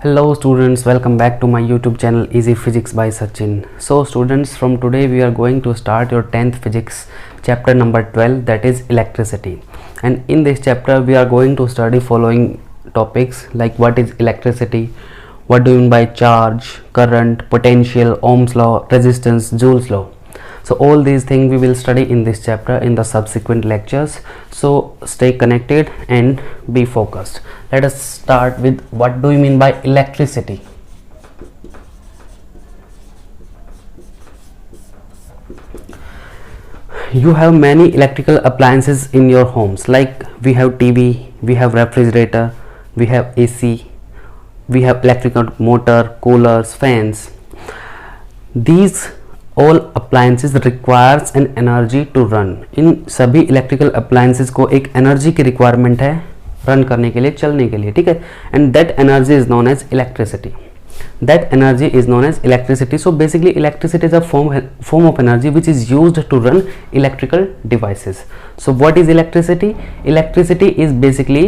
Hello students, welcome back to my YouTube channel Easy Physics by Sachin. So students, from today we are going to start your 10th physics chapter number 12, that is electricity. And in this chapter we are going to study following topics like what is electricity, what do you mean by charge, current, potential, Ohm's law, resistance, Joule's law. So all these things we will study in this chapter in the subsequent lectures. So stay connected and be focused. Let us start with what do you mean by electricity. You have many electrical appliances in your homes, like we have TV, we have refrigerator, we have AC, we have electrical motor, coolers, fans. These all appliances requires an energy to run. इन सभी electrical appliances को एक energy की requirement है run करने के लिए, चलने के लिए, ठीक है. And that energy is known as electricity. That energy is known as electricity. So basically electricity is a form of energy which is used to run electrical devices. So what is electricity? Electricity is basically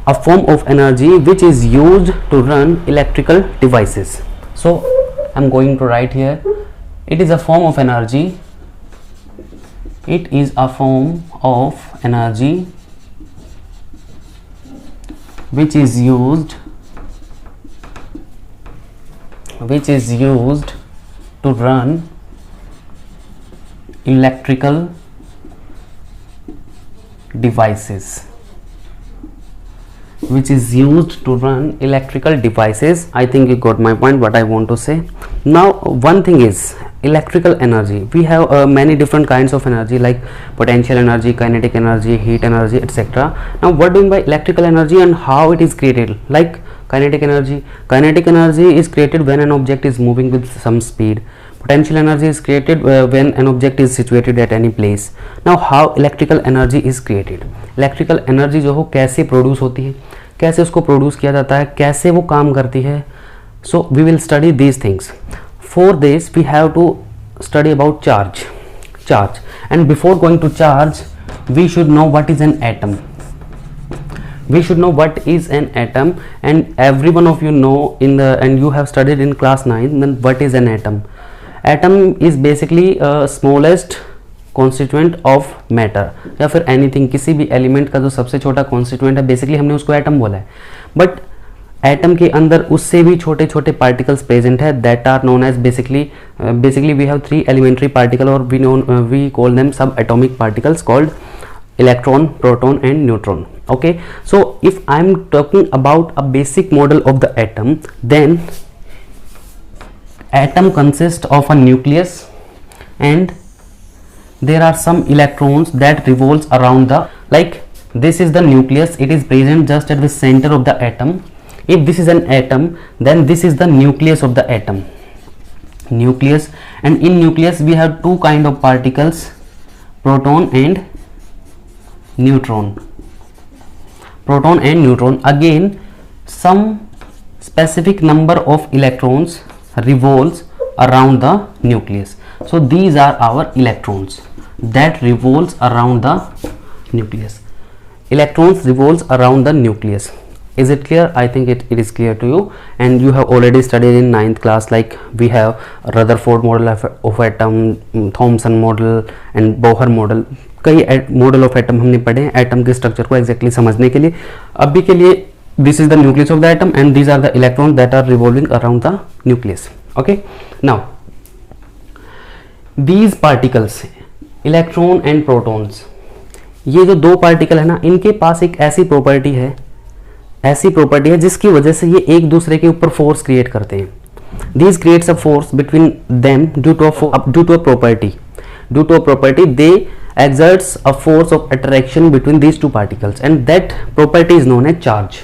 a form of energy which is used to run electrical devices. So I'm going to write here, it is a form of energy, it is a form of energy which is used to run electrical devices, which is used to run electrical devices. I think you got my point, what I want to say. Now one thing is electrical energy. We have many different kinds of energy like potential energy, kinetic energy, heat energy, etc. Now what do you mean by electrical energy and how it is created? Like kinetic energy is created when an object is moving with some speed. Potential energy is created when an object is situated at any place. Now how electrical energy is created? Electrical energy जो हो कैसे produce होती है, कैसे उसको produce किया जाता है, कैसे वो काम करती है. So we will study these things. For this we have to study about charge. And before going to charge we should know what is an atom. We should know what is an atom, and every one of you know and you have studied in class 9 then what is an atom. Atom is basically smallest constituent of matter, या फिर anything, किसी भी element का जो सबसे छोटा constituent है, basically हमने उसको एटम बोला है. बट एटम के अंदर उससे भी छोटे छोटे पार्टिकल्स प्रेजेंट है, that are known as basically we have 3 elementary particle और we call them subatomic particles called electron, proton and neutron. Okay, so if I am talking about a basic model of the atom, then atom consists of a nucleus and there are some electrons that revolves around the, like this is the nucleus, it is present just at the center of the atom. If this is an atom, then this is the nucleus of the atom, nucleus. And in nucleus we have two kind of particles, proton and neutron. Again some specific number of electrons revolves around the nucleus. So these are our electrons that revolves around the nucleus. Electrons revolves around the nucleus. Is it clear? I think it is clear to you, and you have already studied in 9th class, like we have Rutherford model of atom, Thomson model and Bohr model. कई model of atom हमने पढ़े हैं atom के structure को exactly समझने के लिए. अभी के लिए this is the nucleus of the atom and these are the electron that are revolving around the nucleus. Okay, now these particles, electron and protons, ये जो दो पार्टिकल है ना, इनके पास एक ऐसी प्रॉपर्टी है जिसकी वजह से ये एक दूसरे के ऊपर फोर्स क्रिएट करते हैं. These creates a force between them due to a property. They exerts a force of attraction between these two particles, and that property is known as charge.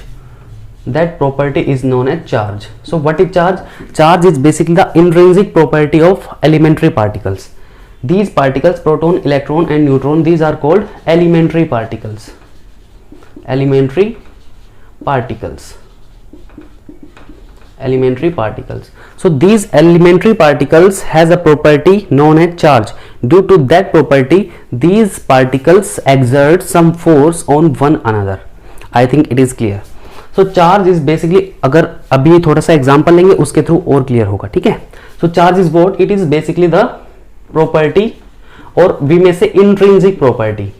So what is charge? Charge is basically the intrinsic property of elementary particles. These particles, proton, electron and neutron, these are called elementary particles. So these elementary particles has a property known as charge. Due to that property, these particles exert some force on one another. I think it is clear. So charge is basically, अगर अभी थोड़ा सा example लेंगे उसके through और clear होगा, ठीक है। So charge is what, it is basically the property, और वी में से intrinsic property,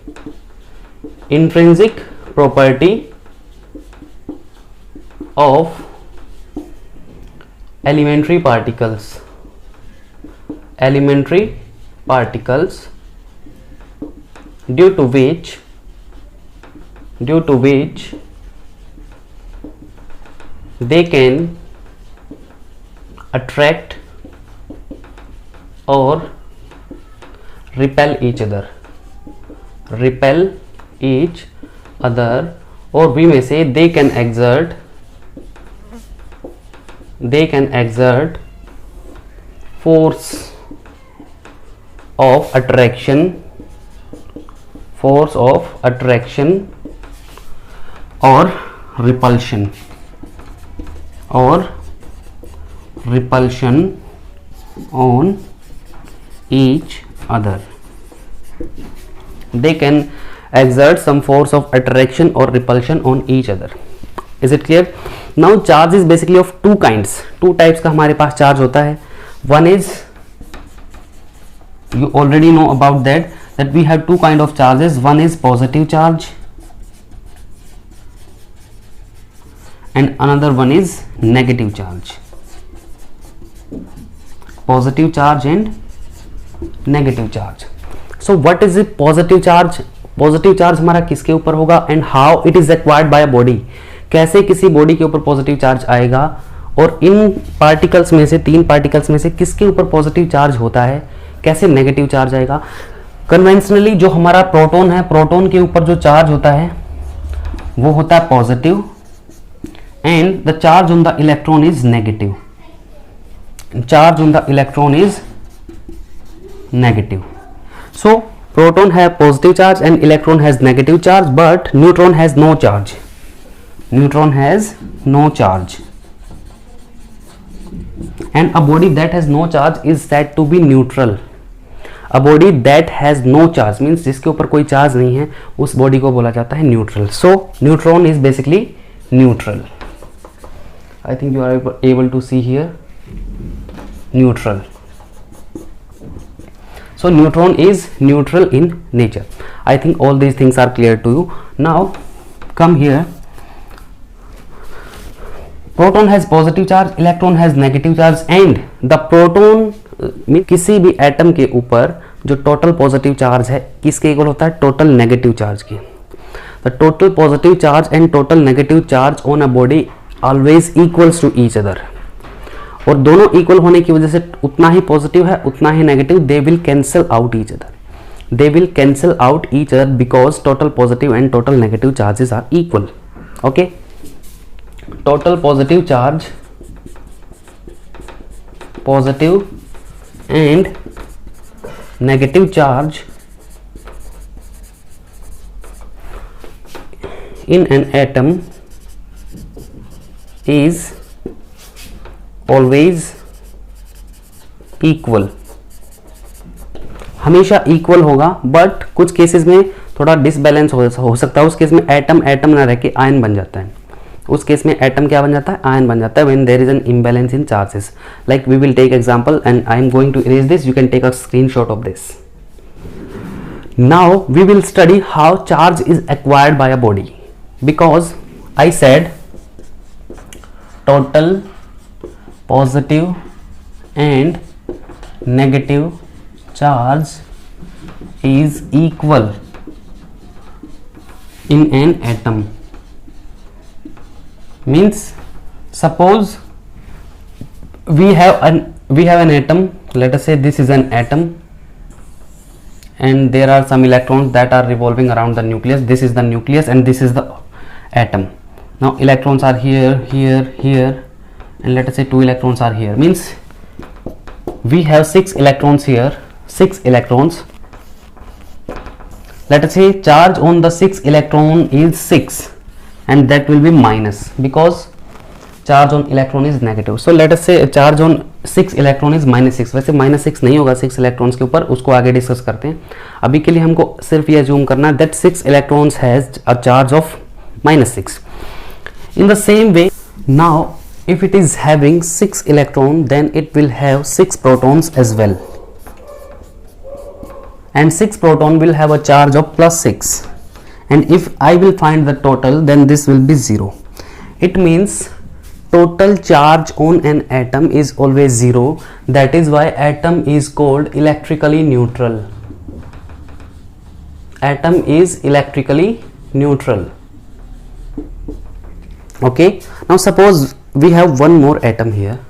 intrinsic property of elementary particles due to which they can attract or repel each other, or we may say they can exert force of attraction or repulsion on each other. They can exert some force of attraction or repulsion on each other. Is it clear? Now charge is basically of two kinds, two types का हमारे पास charge होता है. One is, you already know about that we have two kind of charges. One is positive charge and another one is negative charge. Positive charge and negative charge. So what is it positive charge? Positive charge हमारा किसके ऊपर होगा and how it is acquired by body, कैसे किसी body के ऊपर positive charge आएगा, और इन पार्टिकल्स में से, तीन पार्टिकल्स में से किसके ऊपर पॉजिटिव चार्ज होता है, कैसे नेगेटिव चार्ज आएगा. कन्वेंशनली जो हमारा प्रोटॉन है, प्रोटॉन के ऊपर जो चार्ज होता है वो होता है positive and the charge on the electron is negative. Charge on the electron is negative. So proton have positive charge and electron has negative charge, but neutron has no charge. Neutron has no charge, and a body that has no charge is said to be neutral. A body that has no charge means जिसके ऊपर कोई charge नहीं है, उस body को बोला जाता है neutral. So neutron is basically neutral. I think you are able to see here neutral. So neutron is neutral in nature. I think all these things are clear to you. Now come here. Proton has positive charge, electron has negative charge, and the proton में किसी भी atom के ऊपर जो total positive charge है किसके equal होता है, टोटल नेगेटिव चार्ज की. The total positive charge and total negative charge on a body always equals to each other. और दोनों इक्वल होने की वजह से उतना ही पॉजिटिव है उतना ही negative, they will cancel out each other. They will cancel out each other because total positive and total negative charges are equal. Okay, total positive charge, positive and negative charge in an atom is always equal. हमेशा equal होगा, but कुछ cases में थोड़ा disbalance हो सकता है. उस case में एटम एटम ना रह के आयन बन जाता है. उस केस में एटम क्या बन जाता है, आयन बन जाता है when there is an imbalance in charges. Like we will take example and I am going to erase this. You can take a screenshot of this. Now we will study how charge is acquired by a body. Because I said total positive and negative charge is equal in an atom. Means suppose we have an atom. Let us say this is an atom and there are some electrons that are revolving around the nucleus. This is the nucleus and this is the atom. Now electrons are here, here, here, and let us say 2 electrons are here. Means we have 6 electrons here, 6 electrons. Let us say charge on the 6 electron is 6 and that will be minus because charge on electron is negative. So let us say charge on 6 electron is -6. वैसे -6 नहीं होगा 6 electrons के ऊपर, उसको आगे discuss करते हैं. अभी के लिए हमको सिर्फ ये assume करना है that 6 electrons has a charge of -6. In the same way, now if it is having 6 electron, then it will have 6 protons as well, and 6 proton will have a charge of plus 6, and if I will find the total, then this will be 0. It means total charge on an atom is always 0. That is why atom is called electrically neutral. Atom is electrically neutral. Okay, now suppose we have one more atom here.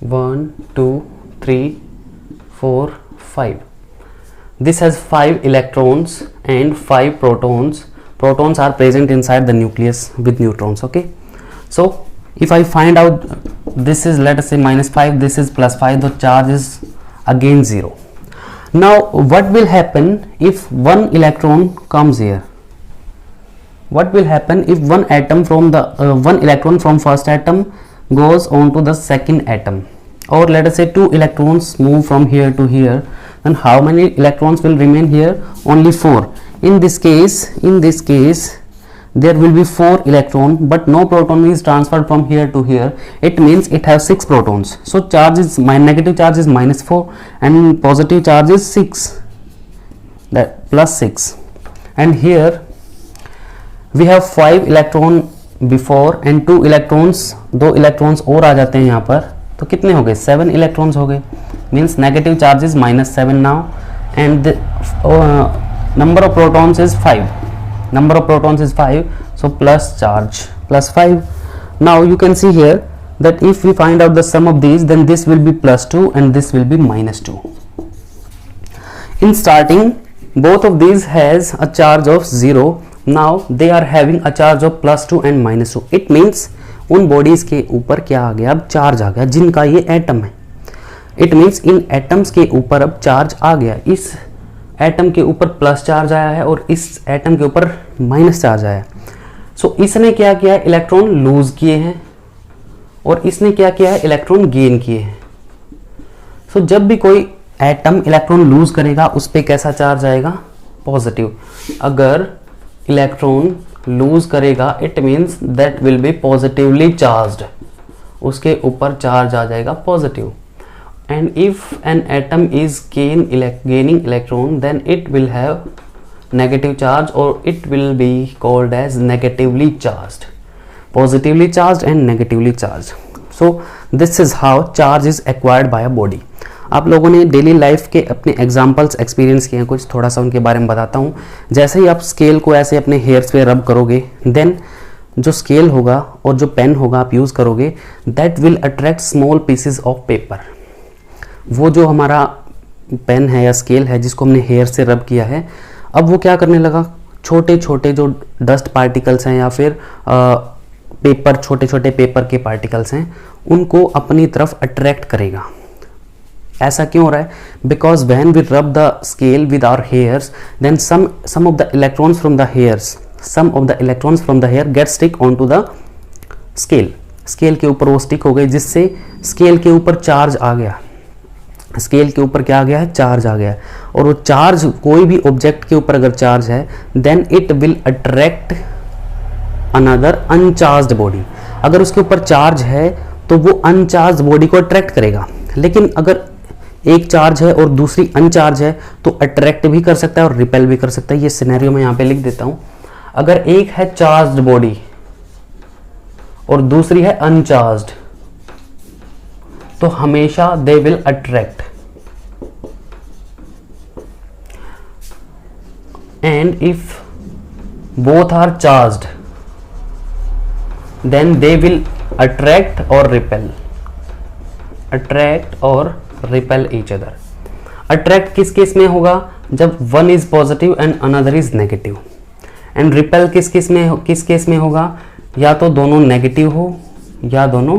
1 2 3 4 5. This has 5 electrons and 5 protons. Protons are present inside the nucleus with neutrons. Okay, so if I find out this is, let us say, -5, this is +5, the charge is again 0. Now what will happen if one electron comes here? What will happen if one atom from the one electron from first atom goes on to the second atom, or let us say 2 electrons move from here to here, then how many electrons will remain here? Only 4. In this case there will be 4 electron, but no proton is transferred from here to here. It means it has 6 protons. So charge is, my negative charge is -4 and positive charge is 6, that +6, and here we have 5 electron before and 2 electrons, 2 electrons और आ जाते हैं यहाँ पर, तो कितने हो गए? 7 electrons हो गए. Means negative charge is -7 now, and number of protons is 5. Number of protons is 5, so plus charge +5. Now you can see here that if we find out the sum of these, then this will be +2 and this will be -2. In starting, both of these has a charge of 0. Now they are having a charge of +2 and -2. It means उन bodies के ऊपर क्या आ गया? अब charge आ गया, जिनका ये atom है. इट मीन्स इन एटम्स के ऊपर अब चार्ज आ गया. इस एटम के ऊपर प्लस चार्ज आया है और इस एटम के ऊपर माइनस चार्ज आया है. सो इसने क्या किया है? इलेक्ट्रॉन लूज किए हैं, और इसने क्या किया है? इलेक्ट्रॉन गेन किए हैं. सो जब भी कोई एटम इलेक्ट्रॉन लूज करेगा, उस पर कैसा चार्ज आएगा? पॉजिटिव. अगर इलेक्ट्रॉन लूज करेगा, it means that will be positively charged. उसके ऊपर चार्ज आ जाएगा positive. And if an atom is gaining electron, then it will have negative charge, or it will be called as negatively charged. Positively charged and negatively charged. So this is how charge is acquired by a body. आप लोगों ने daily life के अपने examples experience किए हैं कुछ, थोड़ा सा उनके बारे में बताता हूँ. जैसे ही आप स्केल को ऐसे अपने हेयर्स पे रब करोगे, देन जो स्केल होगा और जो पेन होगा आप यूज़ करोगे, that will attract small pieces of paper. वो जो हमारा पेन है या स्केल है जिसको हमने हेयर से रब किया है, अब वो क्या करने लगा? छोटे छोटे जो डस्ट पार्टिकल्स हैं या फिर पेपर, छोटे छोटे पेपर के पार्टिकल्स हैं, उनको अपनी तरफ अट्रैक्ट करेगा. ऐसा क्यों हो रहा है? Because when we rub the scale with our hairs, then some of the electrons from the hair get stick on to the scale. Scale के ऊपर वो स्टिक हो गई, जिससे स्केल के ऊपर चार्ज आ गया. स्केल के ऊपर क्या आ गया है? चार्ज आ गया. और वो चार्ज, कोई भी ऑब्जेक्ट के ऊपर अगर चार्ज है, then it will attract another uncharged body. अगर उसके ऊपर चार्ज है तो वो अनचार्ज बॉडी को अट्रैक्ट करेगा. लेकिन अगर एक चार्ज है और दूसरी अनचार्ज है, तो अट्रैक्ट भी कर सकता है और रिपेल भी कर सकता है. ये सिनेरियो मैं यहाँ पे लिख देता हूँ. अगर एक है चार्ज्ड बॉडी और दूसरी है अनचार्ज्ड, तो हमेशा they will attract. And if both are charged, then they will attract और रिपेल. अट्रैक्ट और रिपेल ईच अदर. अट्रैक्ट किस केस में होगा? जब one is positive and another is negative. And repel किस केस में होगा? या तो दोनों नेगेटिव हो या दोनों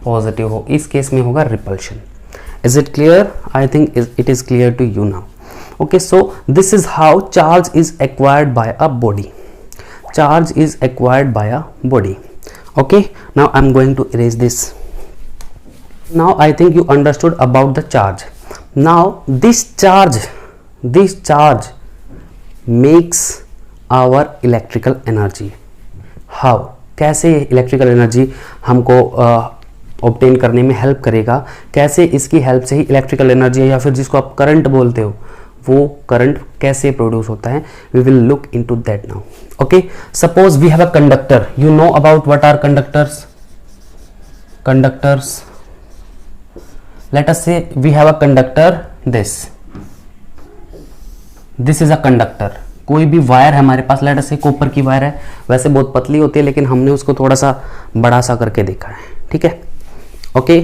पॉजिटिव हो. इस केस में होगा repulsion. Is it clear? I think it is clear to you now. Okay, so this is how charge is acquired by a body. Charge is acquired by a body. Okay, now I'm going to erase this. Now I think you understood about the charge. Now this charge makes our electrical energy. How, कैसे electrical energy हमको obtain करने में help करेगा, कैसे इसकी help से ही electrical energy या फिर जिसको आप करंट बोलते हो वो करंट कैसे प्रोड्यूस होता है, we will look into that now. Okay, suppose we have a conductor, you know about what are conductors. Conductors, let us say we have a conductor, this is a conductor। कोई भी wire है हमारे पास, let us say copper की wire है, वैसे बहुत पतली होती है लेकिन हमने उसको थोड़ा सा बड़ा सा करके देखा है, ठीक है। ओके,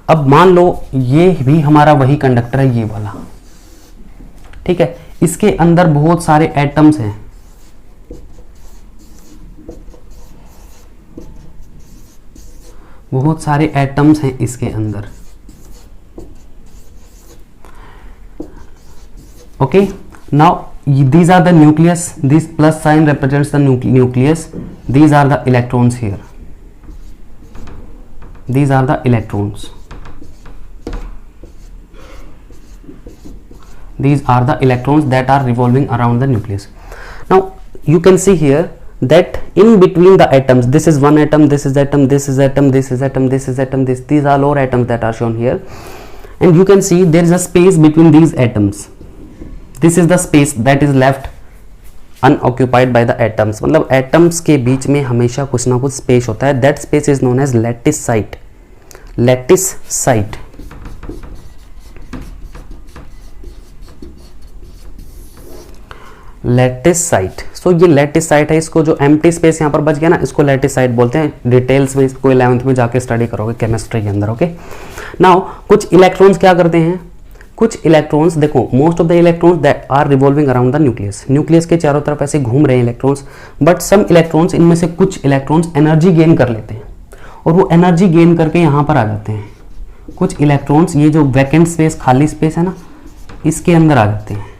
अब मान लो ये भी हमारा वही कंडक्टर है, ये वाला, ठीक है। इसके अंदर बहुत सारे एटम्स हैं, बहुत सारे एटम्स हैं इसके अंदर। Okay, now these are the nucleus, this plus sign represents the nucleus, these are the electrons here, these are the electrons, these are the electrons that are revolving around the nucleus. Now you can see here that in between the atoms, this is one atom, this is atom, this is atom, this is atom, this is atom, these are all atoms that are shown here, and you can see there is a space between these atoms. This is the space that is left unoccupied by the atoms। मतलब atoms के बीच में हमेशा कुछ ना कुछ space होता है, that space is known as lattice site, lattice site। Lattice site, so ये लैटिस साइट है, इसको जो एम्प्टी स्पेस यहाँ पर बच गया ना, इसको लैटिस साइट बोलते हैं। डिटेल्स में इसको 11th में जाके स्टडी करोगे केमिस्ट्री के अंदर। ओके, नाउ कुछ इलेक्ट्रॉन्स क्या करते हैं, कुछ इलेक्ट्रॉन्स देखो, most of the electrons that are revolving around the nucleus, nucleus के चारों तरफ ऐसे घूम रहे हैं इलेक्ट्रॉन्स, बट सम इलेक्ट्रॉन्स, इनमें से कुछ इलेक्ट्रॉन्स एनर्जी गेन कर लेते हैं और वो एनर्जी गेन करके यहाँ पर आ जाते हैं। कुछ इलेक्ट्रॉन्स, ये जो वैकेंट स्पेस, खाली स्पेस है ना, इसके अंदर आ जाते हैं।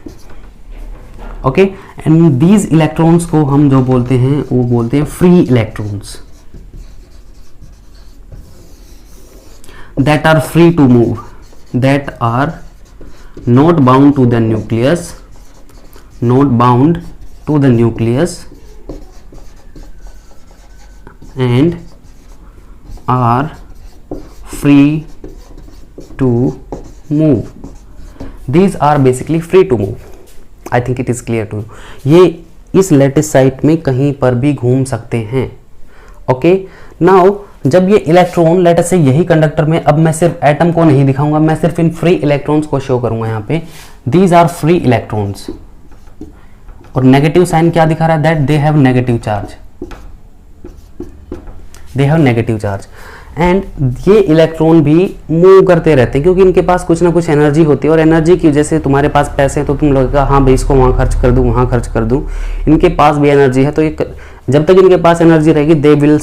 ओके, एंड दीज इलेक्ट्रॉन्स को हम जो बोलते हैं वो बोलते हैं free electrons, that are free to move, that are not bound to the nucleus, not bound to the nucleus and are free to move। These are basically free to move। I think it is clear to you। ये इस lattice site में कहीं पर भी घूम सकते हैं। Okay, now जब ये इलेक्ट्रॉन, लेट अस से यही कंडक्टर में, अब मैं सिर्फ एटम को नहीं दिखाऊंगा, मैं सिर्फ इन फ्री इलेक्ट्रॉन्स को शो करूंगा यहाँ पे, दीज आर फ्री इलेक्ट्रॉन्स। और नेगेटिव साइन क्या दिखा रहा है, that they have negative charge, they have negative charge. And ये इलेक्ट्रॉन भी मूव करते रहते हैं क्योंकि इनके पास कुछ ना कुछ एनर्जी होती है, और एनर्जी की वजह से, तुम्हारे पास पैसे हैं तो तुम लगेगा हाँ भाई इसको वहाँ खर्च कर दूँ, वहाँ खर्च कर दूँ, इनके पास भी एनर्जी है, तो ये जब तक इनके पास एनर्जी रहेगी दे विल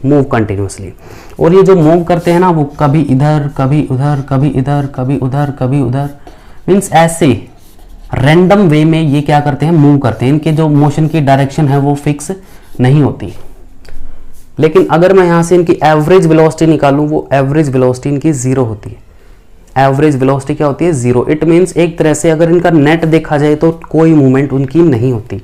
मूव कंटिन्यूसली। और ये जो मूव करते हैं ना, वो कभी इधर, कभी उधर, कभी इधर, कभी उधर, कभी उधर, मीन्स ऐसे रैंडम वे में ये क्या करते हैं, मूव करते हैं। इनके जो मोशन की डायरेक्शन है वो फिक्स नहीं होती। लेकिन अगर मैं यहाँ से इनकी एवरेज वेलोसिटी निकालूं, वो एवरेज वेलोसिटी इनकी 0 होती है। एवरेज वेलोसिटी क्या होती है, 0। इट मीन्स एक तरह से अगर इनका नेट देखा जाए तो कोई मूवमेंट उनकी नहीं होती।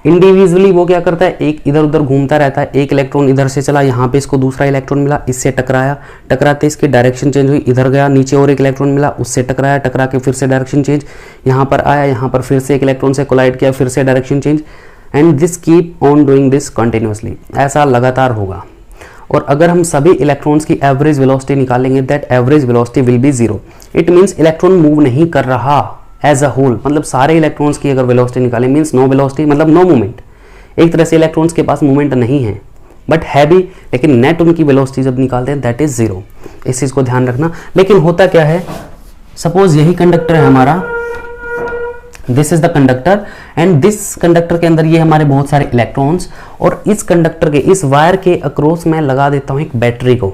इंडिविजुअली वो क्या करता है, एक इधर उधर घूमता रहता है। एक इलेक्ट्रॉन इधर से चला, यहाँ पे इसको दूसरा इलेक्ट्रॉन मिला, इससे टकराया, टकराते इसकी डायरेक्शन चेंज हुई, इधर गया, नीचे और एक इलेक्ट्रॉन मिला, उससे टकराया, टकरा के फिर से डायरेक्शन चेंज, यहाँ पर आया, यहाँ पर फिर से एक इलेक्ट्रॉन से कोलाइड किया, फिर से direction change, and this keep on doing this continuously. ऐसा लगातार होगा। और अगर हम सभी इलेक्ट्रॉन्स की एवरेज वेलोसिटी निकालेंगे, that average velocity will be 0। It means electron move नहीं कर रहा एज अ होल, मतलब सारे इलेक्ट्रॉन्स की अगर वेलोसिटी निकालें, मीन्स नो वेलोसिटी, मतलब नो मूवमेंट। एक तरह से इलेक्ट्रॉन्स के पास मूवमेंट नहीं है, बट है भी, लेकिन नेट उनकी वेलोसिटी जब निकालते हैं दैट इज 0। इस चीज को ध्यान रखना। लेकिन होता क्या है, सपोज यही कंडक्टर है हमारा, this is the conductor, and this conductor के अंदर ये हमारे बहुत सारे इलेक्ट्रॉन्स, और इस कंडक्टर के, इस वायर के अक्रॉस मैं लगा देता हूं एक बैटरी को।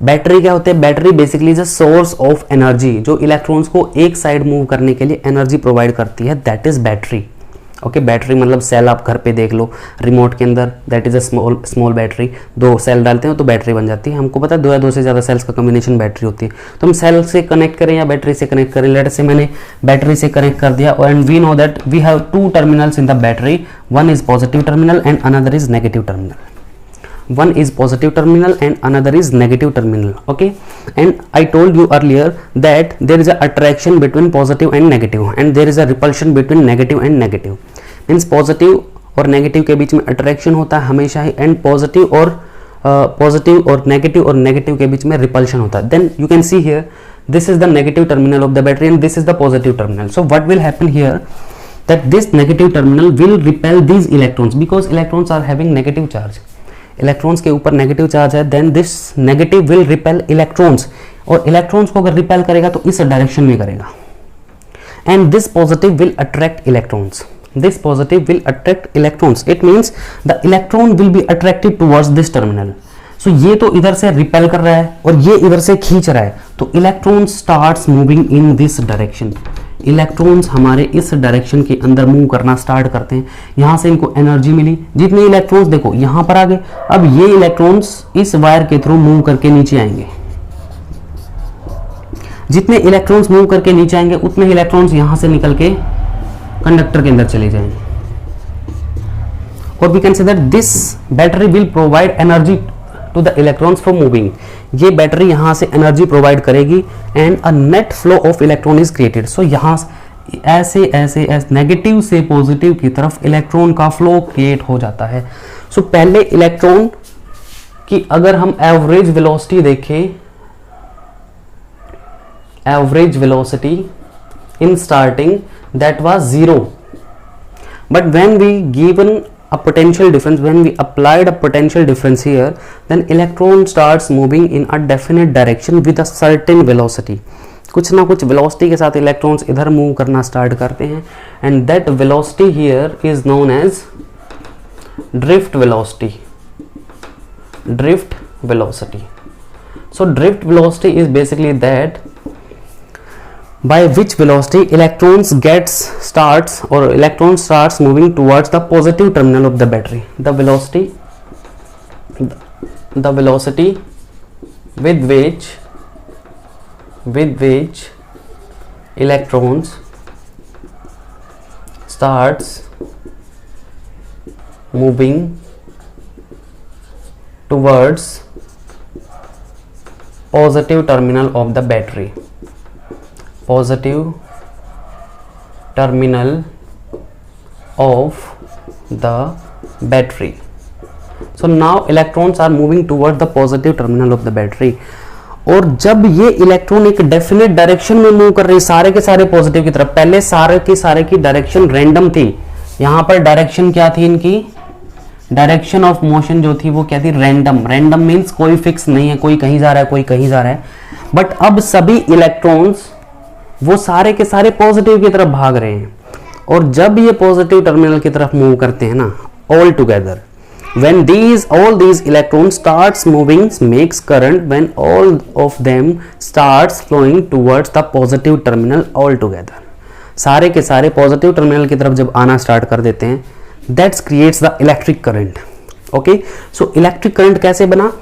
बैटरी क्या होते हैं, battery basically is a source of energy, जो इलेक्ट्रॉन्स को एक साइड मूव करने के लिए एनर्जी प्रोवाइड करती है, that is battery. Okay battery मतलब सेल, आप घर पे देख लो रिमोट के अंदर, that is a small battery, 2 cell डालते हैं तो बैटरी बन जाती है। हमको पता है 2 या 2 से ज़्यादा सेल्स का कॉम्बिनेशन बैटरी होती है। तो हम सेल से कनेक्ट करें या बैटरी से कनेक्ट करें, लेट से मैंने बैटरी से कनेक्ट कर दिया, and we know that we have 2 terminals in the battery, one is positive terminal and another is negative terminal. One is positive terminal and another is negative terminal. Okay, and I told you earlier that there is a attraction between positive and negative, and there is a repulsion between negative and negative. Means positive और negative के बीच में attraction होता है हमेशा ही, and positive और negative के बीच में repulsion होता है. Then you can see here, this is the negative terminal of the battery and this is the positive terminal. So what will happen here, that this negative terminal will repel these electrons because electrons are having negative charge. Electrons के ऊपर negative charge है, then this negative will repel electrons, और electrons को अगर repel करेगा तो इस direction में करेगा, and this positive will attract electrons. This positive will attract electrons, it means the electron will be attracted towards this terminal. So ये तो इधर से रिपेल कर रहा है और ये इधर से खींच रहा है, तो electron starts moving in this direction. Electrons हमारे इस डायरेक्शन के अंदर मूव करना स्टार्ट करते हैं. यहां से इनको एनर्जी मिली, जितने इलेक्ट्रॉन्स देखो यहां पर आ गए, अब ये इलेक्ट्रॉन्स इस वायर के थ्रू मूव करके नीचे आएंगे. जितने इलेक्ट्रॉन्स मूव करके नीचे आएंगे उतने इलेक्ट्रॉन्स यहां से निकल के कंडक्टर के अंदर चले जाएंगे. और we can say that this battery will provide energy to the electrons for moving. ये बैटरी यहां से एनर्जी प्रोवाइड करेगी and a net flow of electron is created. So यहां ऐसे नेगेटिव से पॉजिटिव की तरफ इलेक्ट्रॉन का फ्लो क्रिएट हो जाता है. सो पहले इलेक्ट्रॉन की अगर हम एवरेज वेलोसिटी देखें, average velocity in starting that was 0, but when we given a potential difference, when we applied a potential difference here, then electron starts moving in a definite direction with a certain velocity. कुछ ना कुछ velocity के साथ electrons इधर move करना start करते हैं, and that velocity here is known as drift velocity. Drift velocity. So drift velocity is basically that by which velocity electron starts moving towards the positive terminal of the battery. The velocity with which electrons starts moving towards positive terminal of the battery. Positive terminal of the battery. So now electrons are moving toward the positive terminal of the battery. और जब ये electron एक definite direction में move कर रहे हैं सारे के सारे पॉजिटिव की तरफ, पहले सारे की डायरेक्शन रैंडम थी. यहां पर डायरेक्शन क्या थी इनकी, डायरेक्शन ऑफ मोशन जो थी वो क्या थी, रैंडम. रैंडम मीन्स कोई फिक्स नहीं है, कोई कहीं जा रहा है कोई कहीं जा रहा है. बट अब सभी इलेक्ट्रॉन्स वो सारे के सारे पॉजिटिव की तरफ भाग रहे हैं, और जब ये पॉजिटिव टर्मिनल की तरफ मूव करते हैं ना all together, when all these electrons starts moving makes current, when all of them starts flowing towards the positive terminal all together. सारे के सारे पॉजिटिव टर्मिनल की तरफ जब आना स्टार्ट कर देते हैं, that creates the electric current. Okay, so electric current कैसे बना,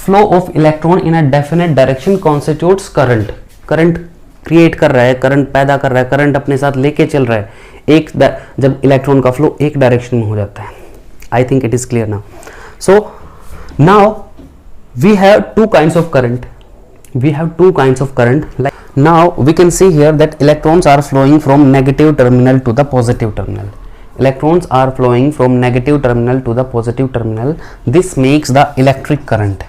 flow of electron in a definite direction constitutes current. current create कर रहा है, करंट पैदा कर रहा है, करंट अपने साथ लेके चल रहा है, एक जब इलेक्ट्रॉन का फ्लो एक डायरेक्शन में हो जाता है. I think it is clear now. So now we have two kinds of current. Like now we can see here that electrons are flowing from negative terminal to the positive terminal. Electrons are flowing from negative terminal to the positive terminal. This makes the electric current.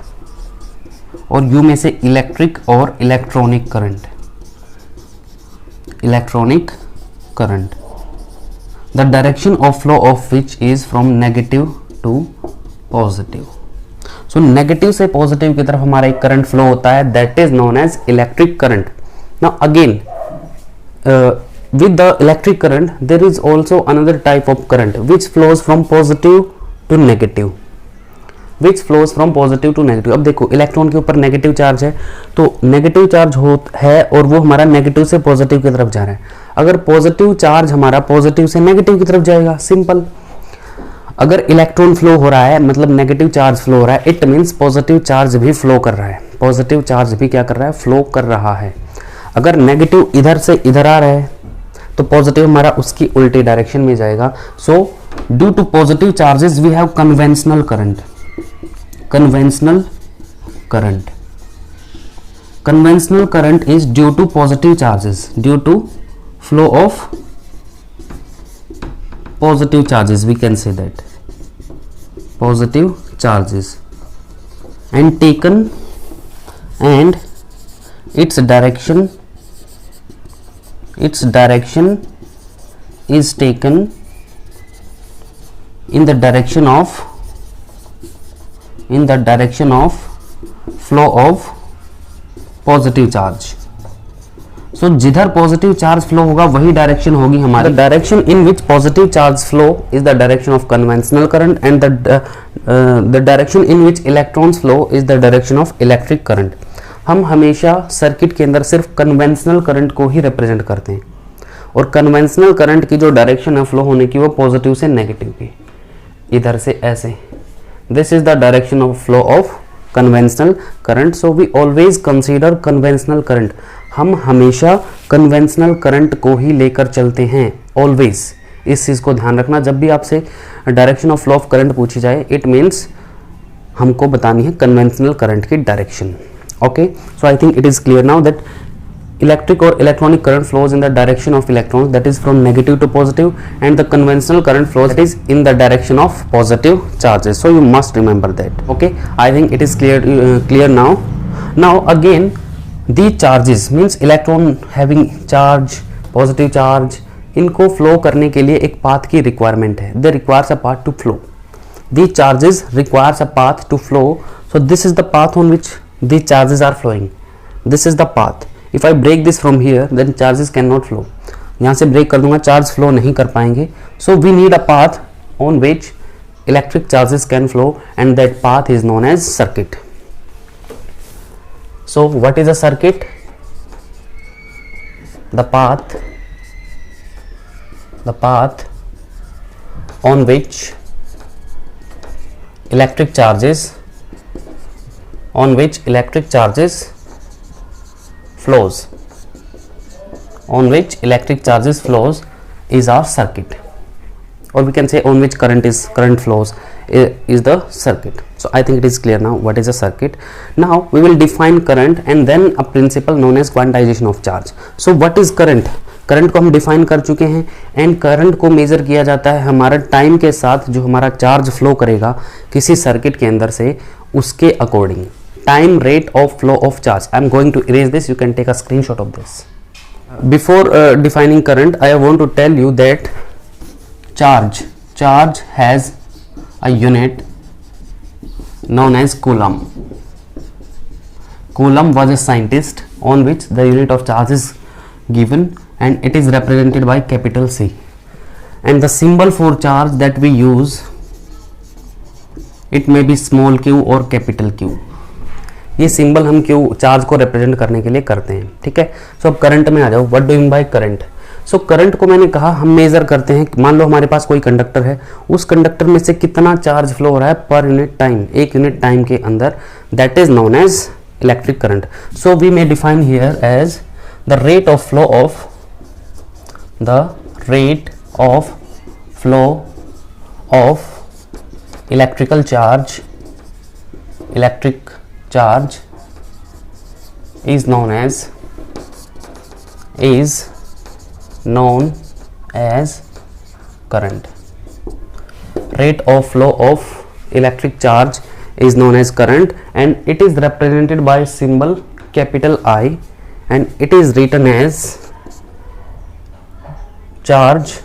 और you में से electric और electronic current. Electronic current, the direction of flow of which is from negative to positive. So negative से positive की तरफ हमारा एक current flow होता है, that is known as electric current. Now again with the electric current there is also another type of current which flows from positive to negative. Which flows from positive to negative. अब देखो electron के ऊपर negative charge है, तो negative charge है और वो हमारा नेगेटिव से पॉजिटिव की तरफ जा रहा है। अगर पॉजिटिव चार्ज हमारा पॉजिटिव से नेगेटिव की तरफ जाएगा, सिंपल। अगर इलेक्ट्रॉन फ्लो हो रहा है मतलब नेगेटिव चार्ज फ्लो हो रहा है, इट मीन्स पॉजिटिव चार्ज भी फ्लो कर रहा है। पॉजिटिव चार्ज भी क्या कर रहा है, फ्लो कर रहा है। अगर नेगेटिव इधर से इधर आ रहा है तो पॉजिटिव हमारा उसकी उल्टी डायरेक्शन में जाएगा। So due to positive charges we have conventional current. Conventional current, conventional current is due to positive charges, due to flow of positive charges, we can say that positive charges, and taken, and its direction is taken in the direction of flow of positive charge. सो जिधर positive charge flow होगा वही direction होगी हमारी। The direction in which positive charge flow is the direction of conventional current, and the direction in which electrons flow is the direction of electric current. हम हमेशा circuit के अंदर सिर्फ conventional current को ही रिप्रेजेंट करते हैं, और कन्वेंशनल करंट की जो डायरेक्शन है फ्लो होने की वो पॉजिटिव से नेगेटिव की, इधर से ऐसे। This is the direction of flow of conventional current. So we always consider conventional current. हम हमेशा कन्वेंशनल करंट को ही लेकर चलते हैं, ऑलवेज। इस चीज़ को ध्यान रखना, जब भी आपसे direction of flow of current पूछी जाए इट मीन्स हमको बतानी है कन्वेंशनल करंट की direction. Okay, so I think it is clear now that electric और electronic current flows in the direction of electrons, that is from negative to positive, and the conventional current flows that is in the direction of positive charges. So you must remember that. Okay, I think it is clear now. Now again, the charges means electron having charge, positive charge, इनको flow करने के लिए एक path की requirement है. They requires a path to flow. The charges requires a path to flow. So this is the path on which the charges are flowing. This is the path. If I break this from here, then charges cannot flow. यहाँ से break कर दूंगा, charge flow नहीं कर पाएंगे. So we need a path on which electric charges can flow, and that path is known as circuit. So what is a circuit? The path on which electric charges flows, is our circuit, or we can say on which current flows is the circuit. So I think it is clear now what is a circuit. Now we will define current and then a principle known as quantization of charge. So what is current? Current को हम define कर चुके हैं, and current को major किया जाता है हमारा टाइम के साथ जो हमारा चार्ज फ्लो करेगा किसी सर्किट के अंदर से, उसके according time rate of flow of charge. I am going to erase this, you can take a screenshot of this. Before defining current I want to tell you that charge has a unit known as coulomb. Coulomb was a scientist on which the unit of charge is given, and it is represented by capital C, and the symbol for charge that we use, it may be small q or capital Q. ये symbol हम Q charge को represent करने के लिए करते हैं. ठीक है, सो अब करंट में आ जाओ. What do you mean by current? सो करंट को मैंने कहा हम मेजर करते हैं. मान लो हमारे पास कोई कंडक्टर है, उस कंडक्टर में से कितना चार्ज फ्लो हो रहा है पर यूनिट टाइम, एक यूनिट टाइम के अंदर, that is known as electric current. So we may define here as the rate of flow of electrical charge is known as current. Rate of flow of electric charge is known as current, and it is represented by symbol capital I, and it is written as charge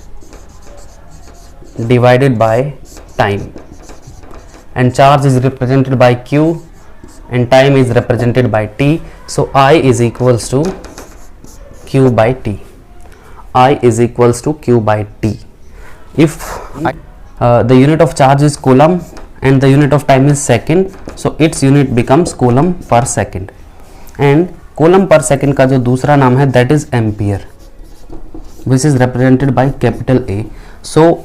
divided by time, and charge is represented by Q and time is represented by T. So I is equals to Q by T. If the unit of charge is coulomb and the unit of time is second, so its unit becomes coulomb per second. And coulomb per second का जो दूसरा नाम है that is ampere, which is represented by capital A. So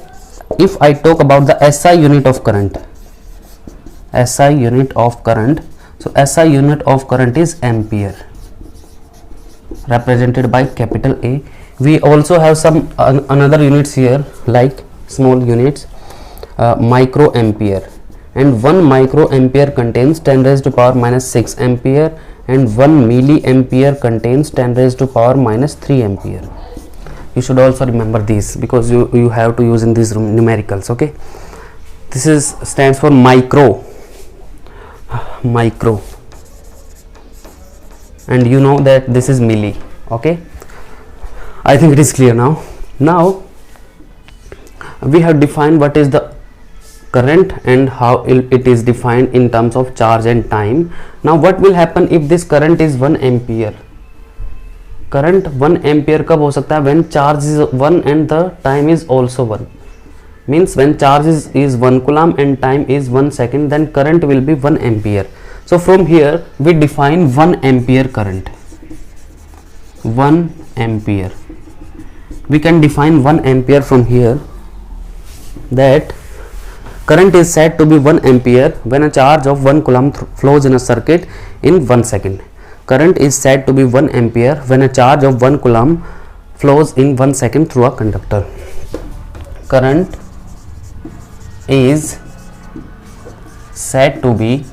if I talk about the SI unit of current, SI unit of current, so SI unit of current is ampere, represented by capital A. We also have some another units here like small units, microampere, and 1 microampere contains 10 raised to power minus 6 ampere, and 1 milliampere contains 10 raised to power minus 3 ampere. You should also remember these because you have to use in these numericals. Okay, this is stands for micro, and you know that this is milli. Okay, I think it is clear now. Now we have defined what is the current and how it is defined in terms of charge and time. Now what will happen if this current is 1 ampere? Current 1 ampere कब हो सकता है? When charge is 1 and the time is also 1. Means when charge is 1 coulomb and time is 1 second, then current will be 1 ampere. So from here we define 1 ampere current. 1 ampere. We can define 1 ampere from here, that current is said to be 1 ampere when a charge of 1 coulomb flows in a circuit in 1 second. Current is said to be 1 ampere when a charge of 1 coulomb flows in 1 second through a conductor. Current is said to be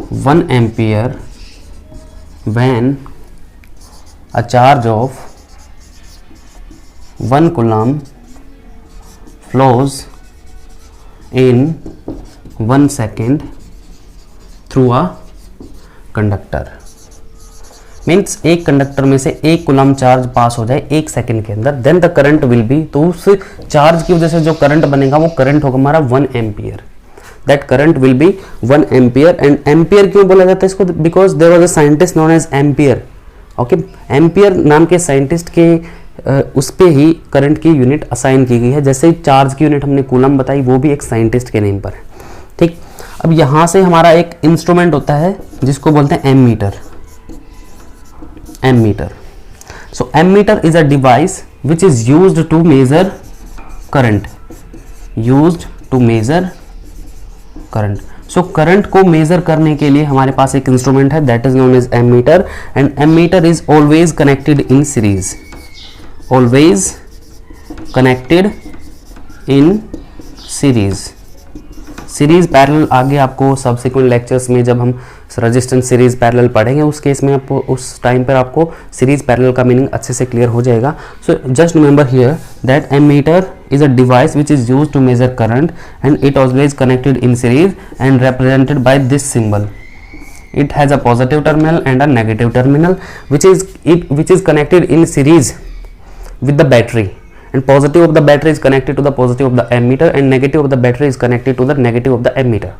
1 ampere when a charge of 1 coulomb flows in 1 second through a conductor. Means एक conductor में से 1 coulomb charge पास हो जाए 1 second के अंदर, then the current will be, तो उस charge की वजह से जो करंट बनेगा वो करंट होगा हमारा 1 ampere. That current will be 1 ampere. And ampere क्यों बोला जाता है इसको? Because there was a scientist known as Ampere. Okay, Ampere नाम के साइंटिस्ट के उस पे ही करंट की यूनिट असाइन की गई है. जैसे चार्ज की यूनिट हमने कूलम बताई, वो भी एक साइंटिस्ट के नेम पर है. ठीक, अब यहाँ से हमारा एक इंस्ट्रूमेंट होता है जिसको बोलते हैं ammeter. Ammeter. So ammeter is a device which is used to measure current. Used to measure current. सो करंट को मेजर करने के लिए हमारे पास एक इंस्ट्रूमेंट है, that is known as ammeter. And ammeter is always connected in series. Always connected in series. Series parallel आगे आपको सब्सिक्वेंट लेक्चर्स में जब हम रेजिस्टेंस सीरीज पैरेलल पढ़ेंगे उस केस में आपको उस टाइम पर आपको सीरीज पैरेलल का मीनिंग अच्छे से क्लियर हो जाएगा. So just remember here that ammeter is a device which is used to measure current and it always connected in series and represented by this symbol. It has a positive terminal and a negative terminal which is connected in series with the battery, and positive of the battery is connected to the positive of the ammeter and negative of the battery is connected to the negative of the ammeter.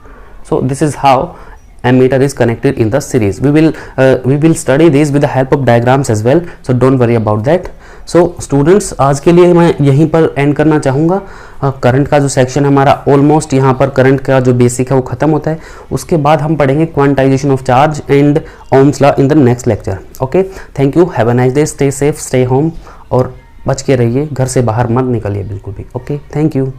So this is how ammeter is connected in the series. We will study this with the help of diagrams as well, so don't worry about that. So students, आज के लिए मैं यहीं पर and करना चाहूँगा. Current का जो सेक्शन है हमारा ऑलमोस्ट यहाँ पर करंट का जो बेसिक है वो ख़त्म होता है. उसके बाद हम पढ़ेंगे quantization of charge and Ohm's law in the next lecture. Okay, thank you, have a nice day, stay safe, stay home, और बच के रहिए, घर से बाहर मत निकलिए बिल्कुल भी. Okay, thank you.